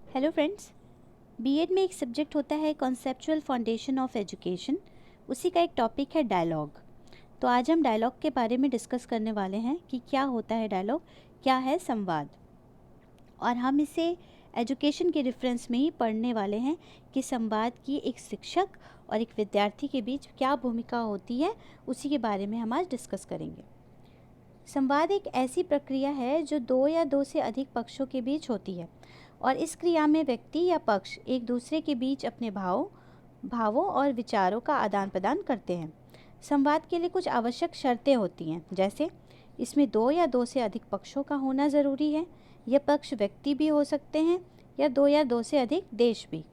Hello friends. BEd में एक subject होता है कॉन्सेप्चुअल फाउंडेशन ऑफ एजुकेशन। उसी का एक टॉपिक है डायलॉग। तो आज हम डायलॉग के बारे में डिस्कस करने वाले हैं कि क्या होता है डायलॉग, क्या है संवाद। और हम इसे एजुकेशन के रेफरेंस में ही पढ़ने वाले हैं कि संवाद की एक शिक्षक और एक विद्यार्थी के बीच क्या भूमिका होती है, उसी के बारे में हम आज डिस्कस करेंगे। संवाद एक ऐसी प्रक्रिया है जो दो या दो से अधिक पक्षों के बीच होती है और इस क्रिया में व्यक्ति या पक्ष एक दूसरे के बीच अपने भावों और विचारों का आदान प्रदान करते हैं। संवाद के लिए कुछ आवश्यक शर्तें होती हैं, जैसे इसमें दो या दो से अधिक पक्षों का होना ज़रूरी है। यह पक्ष व्यक्ति भी हो सकते हैं या दो से अधिक देश भी।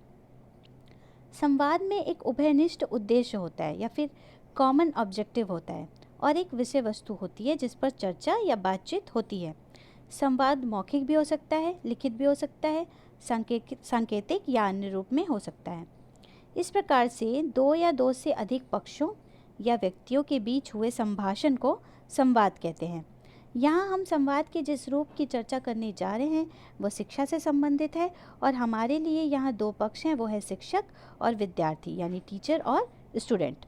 संवाद में एक उभयनिष्ठ उद्देश्य होता है या फिर कॉमन ऑब्जेक्टिव होता है और एक विषय वस्तु होती है जिस पर चर्चा या बातचीत होती है। संवाद मौखिक भी हो सकता है, लिखित भी हो सकता है, सांकेतिक या अन्य रूप में हो सकता है। इस प्रकार से दो या दो से अधिक पक्षों या व्यक्तियों के बीच हुए संभाषण को संवाद कहते हैं। यहाँ हम संवाद के जिस रूप की चर्चा करने जा रहे हैं वह शिक्षा से संबंधित है और हमारे लिए यहाँ दो पक्ष हैं, वो है शिक्षक और विद्यार्थी यानी टीचर और स्टूडेंट।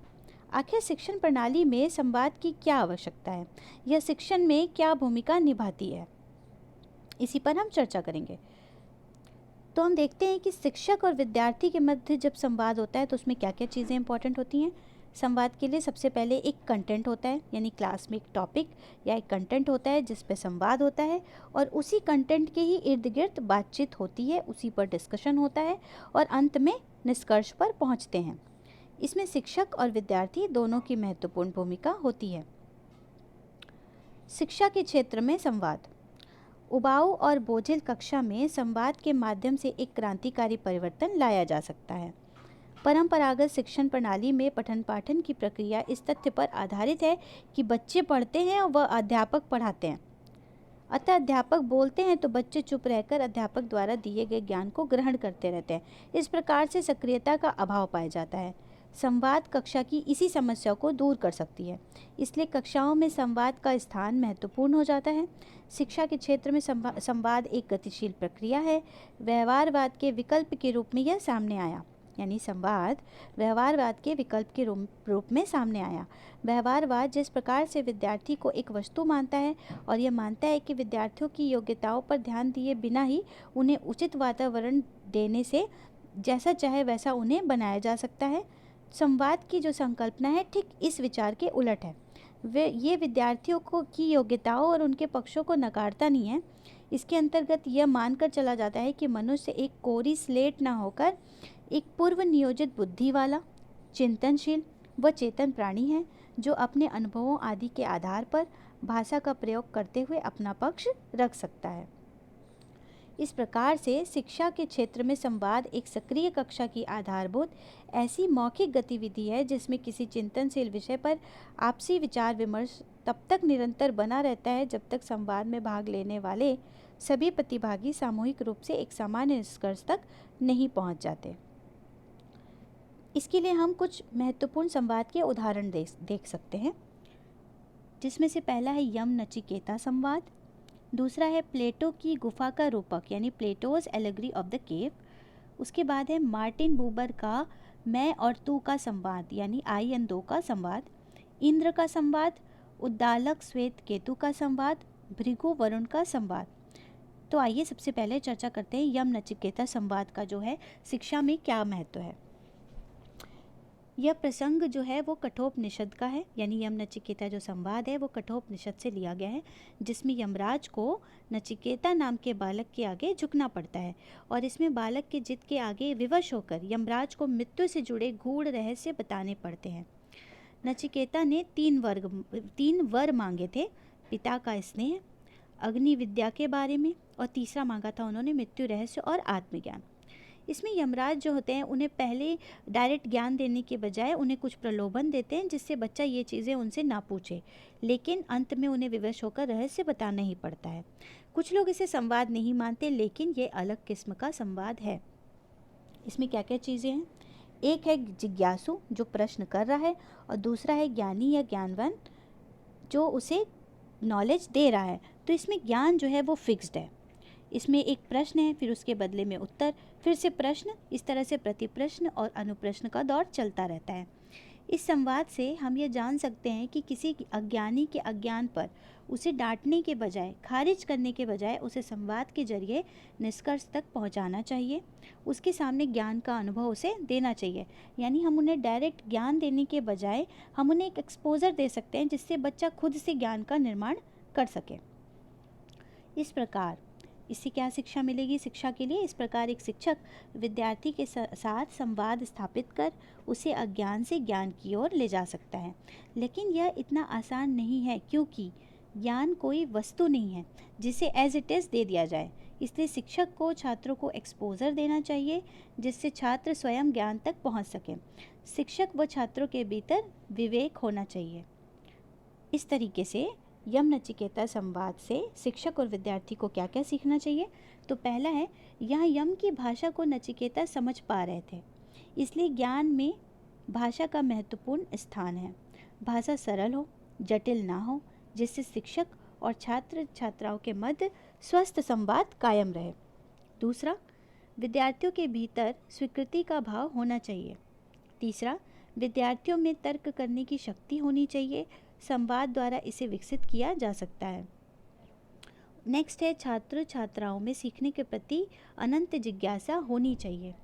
आखिर शिक्षण प्रणाली में संवाद की क्या आवश्यकता है, यह शिक्षण में क्या भूमिका निभाती है, इसी पर हम चर्चा करेंगे। तो हम देखते हैं कि शिक्षक और विद्यार्थी के मध्य जब संवाद होता है तो उसमें क्या क्या चीज़ें इंपॉर्टेंट होती हैं। संवाद के लिए सबसे पहले एक कंटेंट होता है, यानी क्लास में एक टॉपिक या एक कंटेंट होता है जिस पे संवाद होता है और उसी कंटेंट के ही इर्द गिर्द बातचीत होती है, उसी पर डिस्कशन होता है और अंत में निष्कर्ष पर पहुंचते हैं। इसमें शिक्षक और विद्यार्थी दोनों की महत्वपूर्ण भूमिका होती है। शिक्षा के क्षेत्र में संवाद। उबाऊ और बोझिल कक्षा में संवाद के माध्यम से एक क्रांतिकारी परिवर्तन लाया जा सकता है। परंपरागत शिक्षण प्रणाली में पठन पाठन की प्रक्रिया इस तथ्य पर आधारित है कि बच्चे पढ़ते हैं और वह अध्यापक पढ़ाते हैं। अतः अध्यापक बोलते हैं तो बच्चे चुप रहकर अध्यापक द्वारा दिए गए ज्ञान को ग्रहण करते रहते हैं। इस प्रकार से सक्रियता का अभाव पाया जाता है। संवाद कक्षा की इसी समस्या को दूर कर सकती है, इसलिए कक्षाओं में संवाद का स्थान महत्वपूर्ण हो जाता है। शिक्षा के क्षेत्र में संवाद एक गतिशील प्रक्रिया है। व्यवहारवाद के विकल्प के रूप में यह सामने आया, यानी संवाद व्यवहारवाद के विकल्प के रूप में सामने आया। व्यवहारवाद जिस प्रकार से विद्यार्थी को एक वस्तु मानता है और यह मानता है कि विद्यार्थियों की योग्यताओं पर ध्यान दिए बिना ही उन्हें उचित वातावरण देने से जैसा चाहे वैसा उन्हें बनाया जा सकता है। संवाद की जो संकल्पना है ठीक इस विचार के उलट है। ये विद्यार्थियों की योग्यताओं और उनके पक्षों को नकारता नहीं है। इसके अंतर्गत यह मानकर चला जाता है कि मनुष्य एक कोरी स्लेट न होकर एक पूर्व नियोजित बुद्धि वाला, चिंतनशील व चेतन प्राणी है जो अपने अनुभवों आदि के आधार पर भाषा का प्रयोग करते हुए अपना पक्ष रख सकता है। इस प्रकार से शिक्षा के क्षेत्र में संवाद एक सक्रिय कक्षा की आधारभूत ऐसी मौखिक गतिविधि है जिसमें किसी चिंतनशील विषय पर आपसी विचार विमर्श तब तक निरंतर बना रहता है जब तक संवाद में भाग लेने वाले सभी प्रतिभागी सामूहिक रूप से एक सामान्य निष्कर्ष तक नहीं पहुंच जाते। इसके लिए हम कुछ महत्वपूर्ण संवाद के उदाहरण देख सकते हैं, जिसमें से पहला है यम नचिकेता संवाद, दूसरा है प्लेटो की गुफा का रूपक यानी Plato's allegory of the cave, उसके बाद है मार्टिन बूबर का मैं और तू का संवाद यानी आई एंड दो का संवाद, इंद्र का संवाद, उद्दालक श्वेत केतु का संवाद, भृगु वरुण का संवाद। तो आइए सबसे पहले चर्चा करते हैं यम नचिकेता संवाद का जो है शिक्षा में क्या महत्व है। यह प्रसंग जो है वो कठोपनिषद का है, यानी यम नचिकेता जो संवाद है वो कठोपनिषद से लिया गया है, जिसमें यमराज को नचिकेता नाम के बालक के आगे झुकना पड़ता है और इसमें बालक के जिद के आगे विवश होकर यमराज को मृत्यु से जुड़े गूढ़ रहस्य बताने पड़ते हैं। नचिकेता ने तीन वर मांगे थे, पिता का स्नेह, अग्नि विद्या के बारे में और तीसरा मांगा था उन्होंने मृत्यु रहस्य और आत्मज्ञान। इसमें यमराज जो होते हैं उन्हें पहले डायरेक्ट ज्ञान देने के बजाय उन्हें कुछ प्रलोभन देते हैं जिससे बच्चा ये चीज़ें उनसे ना पूछे, लेकिन अंत में उन्हें विवश होकर रहस्य बताना ही पड़ता है। कुछ लोग इसे संवाद नहीं मानते, लेकिन ये अलग किस्म का संवाद है। इसमें क्या क्या चीज़ें हैं, एक है जिज्ञासु जो प्रश्न कर रहा है और दूसरा है ज्ञानी या ज्ञानवान जो उसे नॉलेज दे रहा है। तो इसमें ज्ञान जो है वो फिक्स्ड है, इसमें एक प्रश्न है, फिर उसके बदले में उत्तर, फिर से प्रश्न, इस तरह से प्रतिप्रश्न और अनुप्रश्न का दौर चलता रहता है। इस संवाद से हम ये जान सकते हैं कि किसी अज्ञानी के अज्ञान पर उसे डांटने के बजाय, खारिज करने के बजाय उसे संवाद के जरिए निष्कर्ष तक पहुंचाना चाहिए। उसके सामने ज्ञान का अनुभव उसे देना चाहिए। यानी हम उन्हें डायरेक्ट ज्ञान देने के बजाय हम उन्हें एक एक्सपोजर दे सकते हैं जिससे बच्चा खुद से ज्ञान का निर्माण कर सके। इस प्रकार इससे क्या शिक्षा मिलेगी शिक्षा के लिए? इस प्रकार एक शिक्षक विद्यार्थी के साथ संवाद स्थापित कर उसे अज्ञान से ज्ञान की ओर ले जा सकता है। लेकिन यह इतना आसान नहीं है, क्योंकि ज्ञान कोई वस्तु नहीं है जिसे एज इट इज़ दे दिया जाए। इसलिए शिक्षक को छात्रों को एक्सपोजर देना चाहिए जिससे छात्र स्वयं ज्ञान तक पहुंच सके। शिक्षक व छात्रों के भीतर विवेक होना चाहिए। इस तरीके से यम नचिकेता संवाद से शिक्षक और विद्यार्थी को क्या क्या सीखना चाहिए? तो पहला है, यहाँ यम की भाषा को नचिकेता समझ पा रहे थे, इसलिए ज्ञान में भाषा का महत्वपूर्ण स्थान है। भाषा सरल हो, जटिल ना हो, जिससे शिक्षक और छात्र छात्राओं के मध्य स्वस्थ संवाद कायम रहे। दूसरा, विद्यार्थियों के भीतर स्वीकृति का भाव होना चाहिए। तीसरा, विद्यार्थियों में तर्क करने की शक्ति होनी चाहिए। संवाद द्वारा इसे विकसित किया जा सकता है। नेक्स्ट है, छात्र छात्राओं में सीखने के प्रति अनंत जिज्ञासा होनी चाहिए।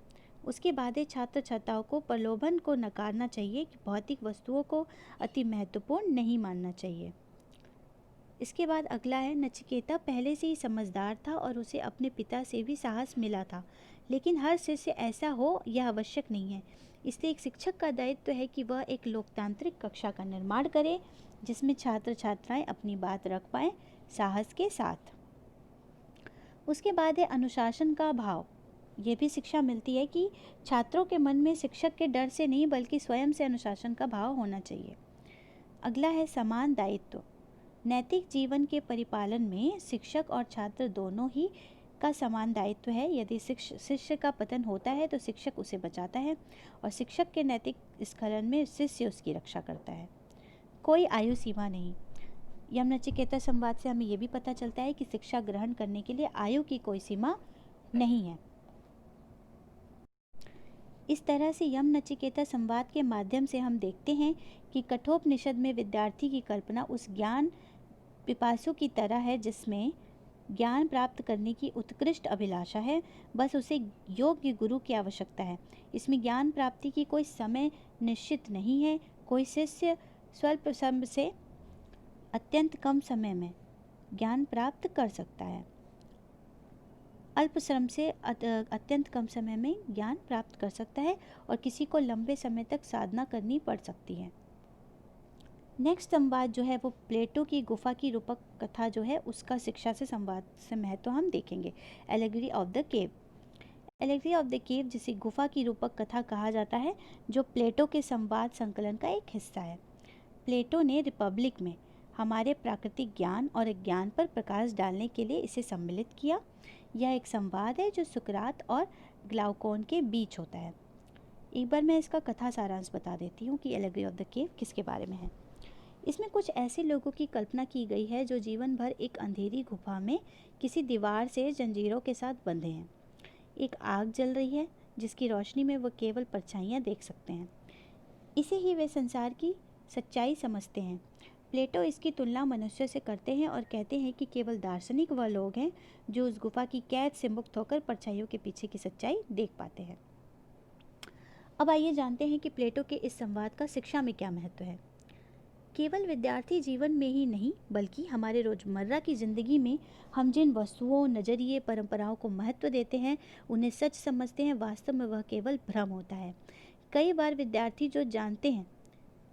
उसके बाद है, छात्र छात्राओं को प्रलोभन को नकारना चाहिए कि भौतिक वस्तुओं को अति महत्वपूर्ण नहीं मानना चाहिए। इसके बाद अगला है, नचिकेता पहले से ही समझदार था और उसे अपने पिता से भी साहस मिला था, लेकिन हर शिष्य ऐसा हो यह आवश्यक नहीं है। इसलिए एक शिक्षक का दायित्व है कि वह एक लोकतांत्रिक कक्षा का निर्माण करे जिसमें छात्र छात्राएं अपनी बात रख पाएं साहस के साथ। उसके बाद है, अनुशासन का भाव। ये भी शिक्षा मिलती है कि छात्रों के मन में शिक्षक के डर से नहीं बल्कि स्वयं से अनुशासन का भाव होना चाहिए। अगला है, समान दायित्व। नैतिक जीवन के परिपालन में शिक्षक और छात्र दोनों ही का समान दायित्व है। यदि शिष्य का पतन होता है तो शिक्षक उसे बचाता है और शिक्षक के नैतिक स्खलन में शिष्य उसकी रक्षा करता है। कोई आयु सीमा नहीं। यम नचिकेता संवाद से हमें यह भी पता चलता है कि शिक्षा ग्रहण करने के लिए आयु की कोई सीमा नहीं है। इस तरह से यम नचिकेता संवाद के माध्यम से हम देखते हैं कि कठोपनिषद में विद्यार्थी की कल्पना उस ज्ञान पिपासु की तरह है जिसमें ज्ञान प्राप्त करने की उत्कृष्ट अभिलाषा है, बस उसे योग्य गुरु की आवश्यकता है। इसमें ज्ञान प्राप्ति की कोई समय निश्चित नहीं है। कोई शिष्य स्वल्प समय से अत्यंत कम समय में ज्ञान प्राप्त कर सकता है, अल्प श्रम से अत्यंत कम समय में ज्ञान प्राप्त कर सकता है और किसी को लंबे समय तक साधना करनी पड़ सकती है। नेक्स्ट संवाद जो है वो प्लेटो की गुफा की रूपक कथा जो है उसका शिक्षा से संवाद से महत्व हम देखेंगे। Allegory of the cave. Allegory of the cave जिसे गुफा की रूपक कथा कहा जाता है, जो प्लेटो के संवाद संकलन का एक हिस्सा है। प्लेटो ने रिपब्लिक में हमारे प्राकृतिक ज्ञान और ज्ञान पर प्रकाश डालने के लिए इसे सम्मिलित किया। यह एक संवाद है जो सुकरात और ग्लाउकोन के बीच होता है। एक बार मैं इसका कथा सारांश बता देती हूँ कि एलेगरी ऑफ द केव किसके बारे में है। इसमें कुछ ऐसे लोगों की कल्पना की गई है जो जीवन भर एक अंधेरी गुफा में किसी दीवार से जंजीरों के साथ बंधे हैं। एक आग जल रही है जिसकी रोशनी में वो केवल परछाइयाँ देख सकते हैं। इसे ही वे संसार की सच्चाई समझते हैं। प्लेटो इसकी तुलना मनुष्य से करते हैं और कहते हैं कि केवल दार्शनिक वह लोग हैं जो उस गुफा की कैद से मुक्त होकर परछाइयों के पीछे की सच्चाई देख पाते हैं। अब आइए जानते हैं कि प्लेटो के इस संवाद का शिक्षा में क्या महत्व है। केवल विद्यार्थी जीवन में ही नहीं बल्कि हमारे रोज़मर्रा की ज़िंदगी में हम जिन वस्तुओं, नज़रिए, परंपराओं को महत्व देते हैं, उन्हें सच समझते हैं, वास्तव में वह केवल भ्रम होता है। कई बार विद्यार्थी जो जानते हैं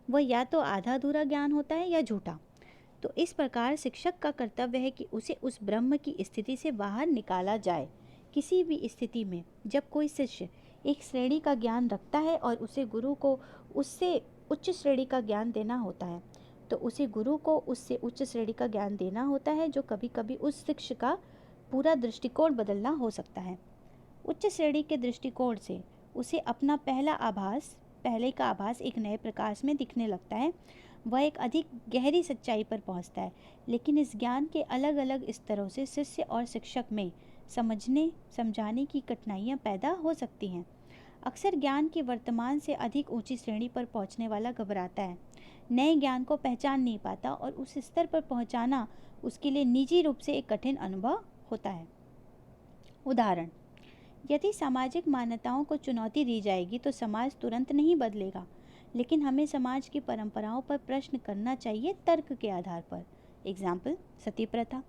वह या तो आधा अधूरा ज्ञान होता है या झूठा। तो इस प्रकार शिक्षक का कर्तव्य है कि उसे उस ब्रह्म की स्थिति से बाहर निकाला जाए। किसी भी स्थिति में जब कोई शिष्य एक श्रेणी का ज्ञान रखता है और उसे गुरु को उससे उच्च श्रेणी का ज्ञान देना होता है, तो उसे गुरु को उससे उच्च श्रेणी का ज्ञान देना होता है, जो कभी कभी उस शिष्य का पूरा दृष्टिकोण बदलना हो सकता है। उच्च श्रेणी के दृष्टिकोण से उसे अपना पहले का आभास एक नए प्रकाश में दिखने लगता है। वह एक अधिक गहरी सच्चाई पर पहुंचता है। लेकिन इस ज्ञान के अलग अलग स्तरों से शिष्य और शिक्षक में समझाने की कठिनाइयाँ पैदा हो सकती हैं। अक्सर ज्ञान की वर्तमान से अधिक ऊंची श्रेणी पर पहुंचने वाला घबराता है, नए ज्ञान को पहचान नहीं पाता और उस स्तर पर पहुंचाना उसके लिए निजी रूप से एक कठिन अनुभव होता है। उदाहरण, यदि सामाजिक मान्यताओं को चुनौती दी जाएगी तो समाज तुरंत नहीं बदलेगा, लेकिन हमें समाज की परंपराओं पर प्रश्न करना चाहिए तर्क के आधार पर। एग्जाम्पल, सती प्रथा,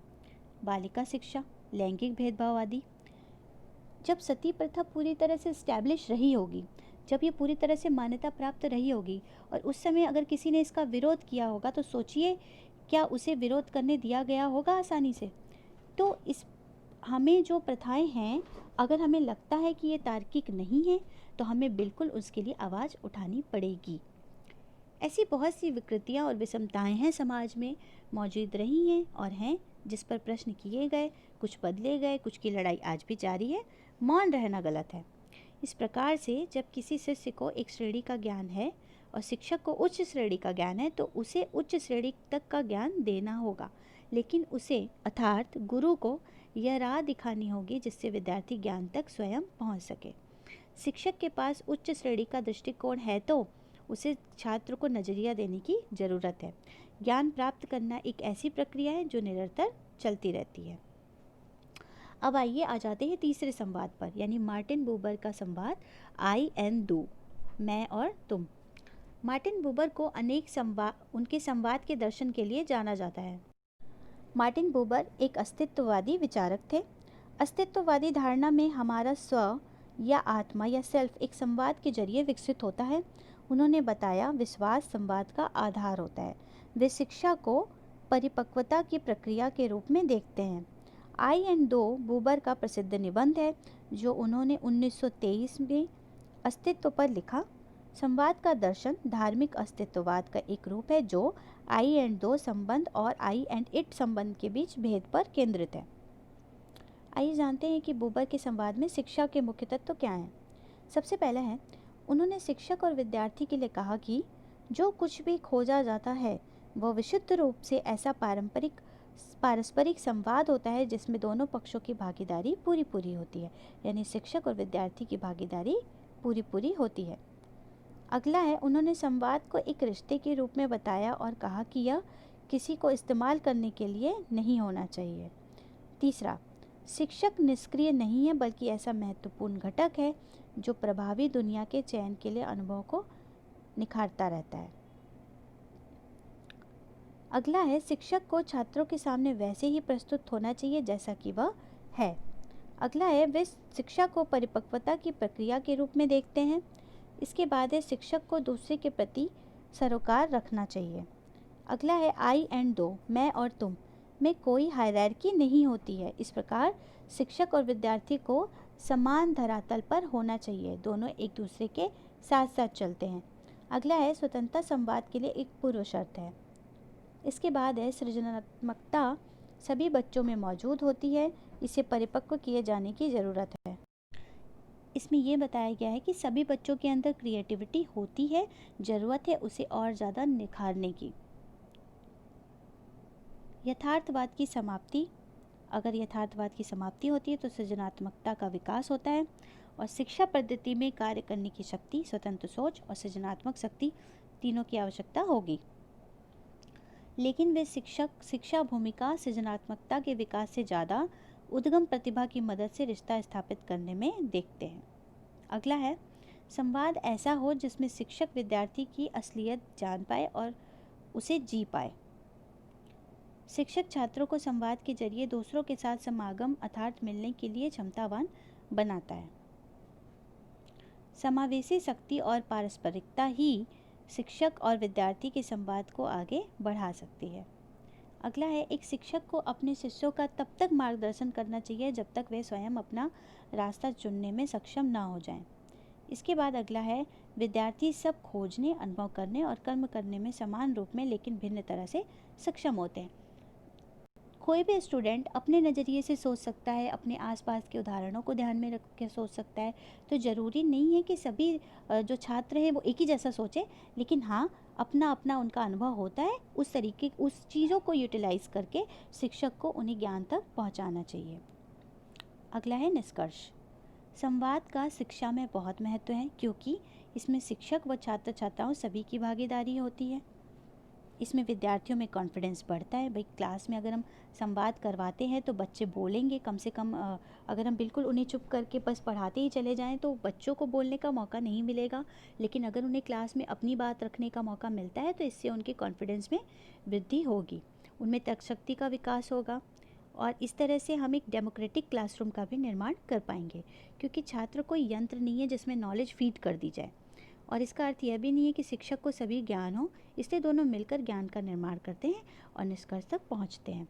बालिका शिक्षा, लैंगिक भेदभाव आदि। जब सती प्रथा पूरी तरह से स्टैब्लिश रही होगी, जब ये पूरी तरह से मान्यता प्राप्त रही होगी और उस समय अगर किसी ने इसका विरोध किया होगा तो सोचिए क्या उसे विरोध करने दिया गया होगा आसानी से। तो इस हमें जो प्रथाएं हैं, अगर हमें लगता है कि ये तार्किक नहीं है तो हमें बिल्कुल उसके लिए आवाज़ उठानी पड़ेगी। ऐसी बहुत सी विकृतियाँ और विषमताएं हैं समाज में मौजूद रही हैं और हैं, जिस पर प्रश्न किए गए, कुछ बदले गए, कुछ की लड़ाई आज भी जारी है। मौन रहना गलत है। इस प्रकार से जब किसी शिष्य को एक श्रेणी का ज्ञान है और शिक्षक को उच्च श्रेणी का ज्ञान है तो उसे उच्च श्रेणी तक का ज्ञान देना होगा, लेकिन उसे अर्थात गुरु को यह राह दिखानी होगी जिससे विद्यार्थी ज्ञान तक स्वयं पहुंच सके। शिक्षक के पास उच्च श्रेणी का दृष्टिकोण है तो उसे छात्र को नज़रिया देने की ज़रूरत है। ज्ञान प्राप्त करना एक ऐसी प्रक्रिया है जो निरंतर चलती रहती है। अब आइए आ जाते हैं तीसरे संवाद पर, यानी मार्टिन बूबर का संवाद आई एंड दू, मैं और तुम। मार्टिन बूबर को उनके संवाद के दर्शन के लिए जाना जाता है। मार्टिन बूबर एक अस्तित्ववादी विचारक थे। अस्तित्ववादी धारणा में हमारा स्व या आत्मा या सेल्फ एक संवाद के जरिए विकसित होता है। उन्होंने बताया, विश्वास संवाद का आधार होता है। वे शिक्षा को परिपक्वता की प्रक्रिया के रूप में देखते हैं। आई एंड दो बूबर का प्रसिद्ध निबंध है जो उन्होंने 1923 में अस्तित्व पर लिखा। संवाद का दर्शन धार्मिक अस्तित्ववाद का एक रूप है जो आई एंड दो संबंध और आई एंड इट संबंध के बीच भेद पर केंद्रित है। आइए जानते हैं कि बूबर के संवाद में शिक्षा के मुख्य तत्व क्या हैं। सबसे पहला है, उन्होंने शिक्षक और विद्यार्थी के लिए कहा कि जो कुछ भी खोजा जाता है वह विशुद्ध रूप से ऐसा पारस्परिक संवाद होता है जिसमें दोनों पक्षों की भागीदारी पूरी पूरी होती है, यानी शिक्षक और विद्यार्थी की भागीदारी पूरी पूरी होती है। अगला है, उन्होंने संवाद को एक रिश्ते के रूप में बताया और कहा कि यह किसी को इस्तेमाल करने के लिए नहीं होना चाहिए। तीसरा, शिक्षक निष्क्रिय नहीं है बल्कि ऐसा महत्वपूर्ण घटक है जो प्रभावी दुनिया के चयन के लिए अनुभव को निखारता रहता है। अगला है, शिक्षक को छात्रों के सामने वैसे ही प्रस्तुत होना चाहिए जैसा कि वह है। अगला है, वे शिक्षा को परिपक्वता की प्रक्रिया के रूप में देखते हैं। इसके बाद है, शिक्षक को दूसरे के प्रति सरोकार रखना चाहिए। अगला है, आई एंड दो, मैं और तुम में कोई हायरार्की नहीं होती है। इस प्रकार शिक्षक और विद्यार्थी को समान धरातल पर होना चाहिए, दोनों एक दूसरे के साथ साथ चलते हैं। अगला है, स्वतंत्रता संवाद के लिए एक पूर्व शर्त है। इसके बाद है, सृजनात्मकता सभी बच्चों में मौजूद होती है, इसे परिपक्व किए जाने की ज़रूरत है। इसमें यह बताया गया है कि सभी बच्चों के अंदर क्रिएटिविटी होती है, ज़रूरत है उसे और ज़्यादा निखारने की। यथार्थवाद की समाप्ति, अगर यथार्थवाद की समाप्ति होती है तो सृजनात्मकता का विकास होता है और शिक्षा पद्धति में कार्य करने की शक्ति, स्वतंत्र सोच और सृजनात्मक शक्ति तीनों की आवश्यकता होगी। लेकिन वे शिक्षा भूमिका सृजनात्मकता के विकास से ज़्यादा उद्गम प्रतिभा की मदद से रिश्ता स्थापित करने में देखते हैं। अगला है, संवाद ऐसा हो जिसमें शिक्षक विद्यार्थी की असलियत जान पाए और उसे जी पाए। शिक्षक छात्रों को संवाद के जरिए दूसरों के साथ समागम अर्थात मिलने के लिए क्षमतावान बनाता है। समावेशी शक्ति और पारस्परिकता ही शिक्षक और विद्यार्थी के संवाद को आगे बढ़ा सकती है। अगला है, एक शिक्षक को अपने शिष्यों का तब तक मार्गदर्शन करना चाहिए जब तक वे स्वयं अपना रास्ता चुनने में सक्षम ना हो जाएं। इसके बाद अगला है, विद्यार्थी सब खोजने, अनुभव करने और कर्म करने में समान रूप में लेकिन भिन्न तरह से सक्षम होते हैं। कोई भी स्टूडेंट अपने नज़रिए से सोच सकता है, अपने आसपास के उदाहरणों को ध्यान में रख के सोच सकता है। तो ज़रूरी नहीं है कि सभी जो छात्र हैं वो एक ही जैसा सोचें, लेकिन हाँ, अपना अपना उनका अनुभव होता है, उस चीज़ों को यूटिलाइज़ करके शिक्षक को उन्हें ज्ञान तक पहुंचाना चाहिए। अगला है निष्कर्ष। संवाद का शिक्षा में बहुत महत्व है क्योंकि इसमें शिक्षक व छात्र छात्राओं सभी की भागीदारी होती है। इसमें विद्यार्थियों में कॉन्फिडेंस बढ़ता है। भाई क्लास में अगर हम संवाद करवाते हैं तो बच्चे बोलेंगे, कम से कम अगर हम बिल्कुल उन्हें चुप करके बस पढ़ाते ही चले जाएं तो बच्चों को बोलने का मौका नहीं मिलेगा। लेकिन अगर उन्हें क्लास में अपनी बात रखने का मौका मिलता है तो इससे उनके कॉन्फिडेंस में वृद्धि होगी, उनमें तर्क शक्ति का विकास होगा और इस तरह से हम एक डेमोक्रेटिक क्लासरूम का भी निर्माण कर पाएंगे। क्योंकि छात्र कोई यंत्र नहीं है जिसमें नॉलेज फीड कर दी जाए, और इसका अर्थ यह भी नहीं है कि शिक्षक को सभी ज्ञान हो, इसलिए दोनों मिलकर ज्ञान का निर्माण करते हैं और निष्कर्ष तक पहुंचते हैं।